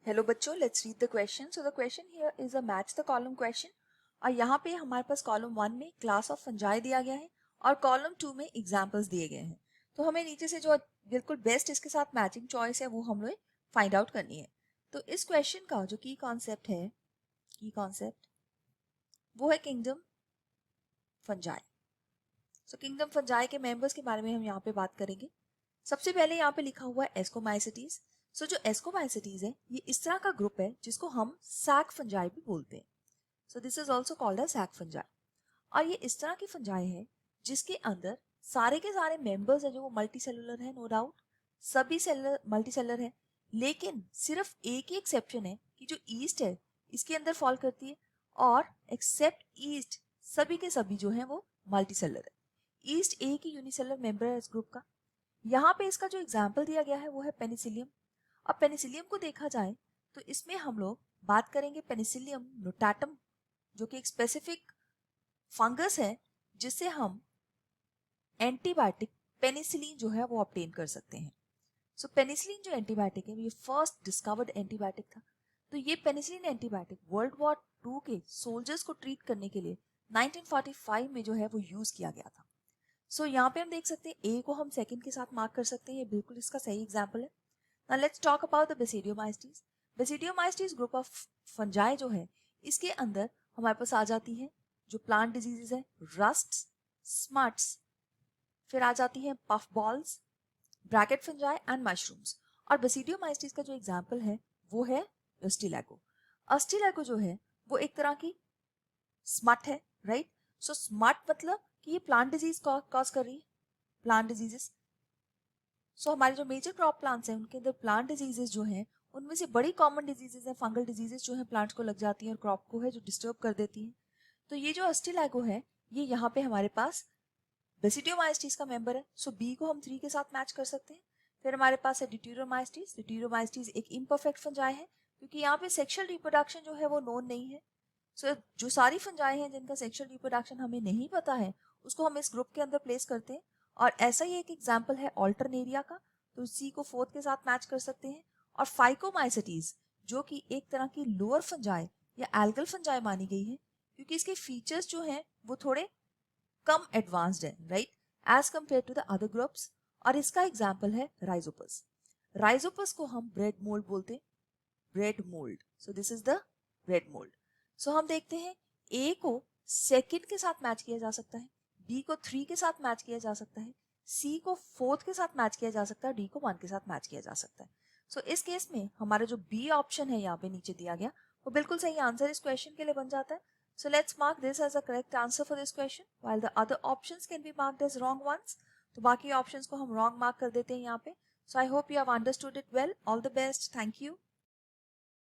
Hello बच्चों, let's read the question. So the question here is a match the column question. और यहाँ पे हमारे पास कॉलम 1 में क्लास ऑफ फंजाई दिया गया है और कॉलम 2 में एग्जांपल्स दिए गए हैं. तो हमें नीचे से जो बिल्कुल बेस्ट इसके साथ मैचिंग चॉइस है वो हम लोग फाइंड आउट करनी है. तो इस क्वेश्चन का जो की कॉन्सेप्ट वो है किंगडम फंजाई. सो किंगडम फंजाई के मेंबर्स के बारे में हम यहाँ पे बात करेंगे. सबसे पहले यहाँ पे लिखा हुआ है एस्कोमाइसिटीज. सो जो एस्कोमाइसिटीज है ये इस तरह का ग्रुप है जिसको हम सैक फंजाई भी बोलते हैं. So this is also called a sac fungi. और ये इस तरह की फंजाई है जिसके अंदर सारे के सारे मेंबर्स हैं जो वो मल्टी सेलुलर है. नो डाउट सभी सेलुलर मल्टी सेलुलर है, लेकिन सिर्फ एक ही एक्सेप्शन है कि जो ईस्ट है इसके अंदर फॉल करती है और एक्सेप्ट ईस्ट सभी के सभी जो है वो मल्टी सेलुलर है. ईस्ट एक ही यूनिसेलुलर मेंबर है इस ग्रुप का. यहाँ पे इसका जो एग्जाम्पल दिया गया है वो है पेनिसिलियम. अब पेनिसिलियम को देखा जाए तो इसमें हम लोग बात करेंगे पेनिसिलियम नोटाटम, जो कि एक स्पेसिफिक फंगस है जिससे हम एंटीबायोटिक पेनिसिलिन जो है वो ऑब्टेन कर सकते हैं. सो पेनिसिलिन जो एंटीबायोटिक है ये फर्स्ट डिस्कवर्ड एंटीबायोटिक था. तो ये पेनिसिलिन एंटीबायोटिक वर्ल्ड वॉर 2 के सोल्जर्स को ट्रीट करने के लिए 1945 में जो है वो यूज किया गया था. सो यहाँ पे हम देख सकते हैं ए को हम सेकंड के साथ मार्क कर सकते हैं. ये बिल्कुल इसका सही एग्जाम्पल है. Now let's talk about the basidiomycetes. Basidiomycetes group of fungi जो है इसके अंदर हमारे पास आ जाती है जो प्लांट डिजीजेस है रस्ट, स्मट्स, फिर आ जाती है puff balls, bracket fungi and mushrooms. और बेसिडियोमाइस्टीज का जो एग्जाम्पल है वो है अस्टिलैगो. अस्टिलैगो जो है वो एक तरह की स्मट है, राइट. सो स्मट मतलब कि ये प्लांट डिजीज कॉज कर रही है, प्लांट डिजीजेस. सो हमारे जो मेजर क्रॉप प्लांट्स हैं उनके अंदर प्लांट डिजीजेस जो हैं उनमें से बड़ी कॉमन डिजीजेस हैं फंगल डिजीजेस जो है प्लांट्स को लग जाती हैं और क्रॉप को है जो डिस्टर्ब कर देती हैं. तो ये जो अस्टिलैगो है ये यहाँ पे हमारे पास बेसिडियोमाइस्टीज का मेंबर है. सो बी को हम 3 के साथ मैच कर सकते हैं. फिर हमारे पास है ड्यूटेरोमाइस्टीज. ड्यूटेरोमाइस्टीज एक इम्परफेक्ट फंजाई है क्योंकि यहाँ पे सेक्सुअल रिप्रोडक्शन जो है वो नोन नहीं है. सो जो सारी फंजाई हैं जिनका सेक्सुअल रिप्रोडक्शन हमें नहीं पता है उसको हम इस ग्रुप के अंदर प्लेस करते हैं. और ऐसा ही एक एग्जाम्पल है ऑल्टरनेरिया का, तो सी को 4th के साथ मैच कर सकते हैं. और फाइकोमाइसिटीज जो कि एक तरह की लोअर फंजाई या एल्गल फंजाई मानी गई है क्योंकि इसके फीचर्स जो हैं वो थोड़े कम एडवांस्ड है, right, as compare to the other groups. और इसका एग्जाम्पल है राइजोपस. राइजोपस को हम ब्रेड मोल्ड बोलते हैं, bread mould. So this is the bread mould. So हम देखते हैं ए को सेकंड के साथ मैच किया जा सकता है, बी को 3 के साथ मैच किया जा सकता है, सी को 4th के साथ मैच किया जा सकता है, डी को 1 के साथ मैच किया जा सकता है. सो इस केस में हमारा जो बी ऑप्शन है यहाँ पे नीचे दिया गया वो बिल्कुल सही आंसर इस क्वेश्चन के लिए बन जाता है. So let's mark this as a correct answer for this question, while the other options can be marked as wrong ones. तो बाकी options को हम wrong mark कर देते हैं यहाँ पे. So I hope you have understood it well. All the best. Thank you.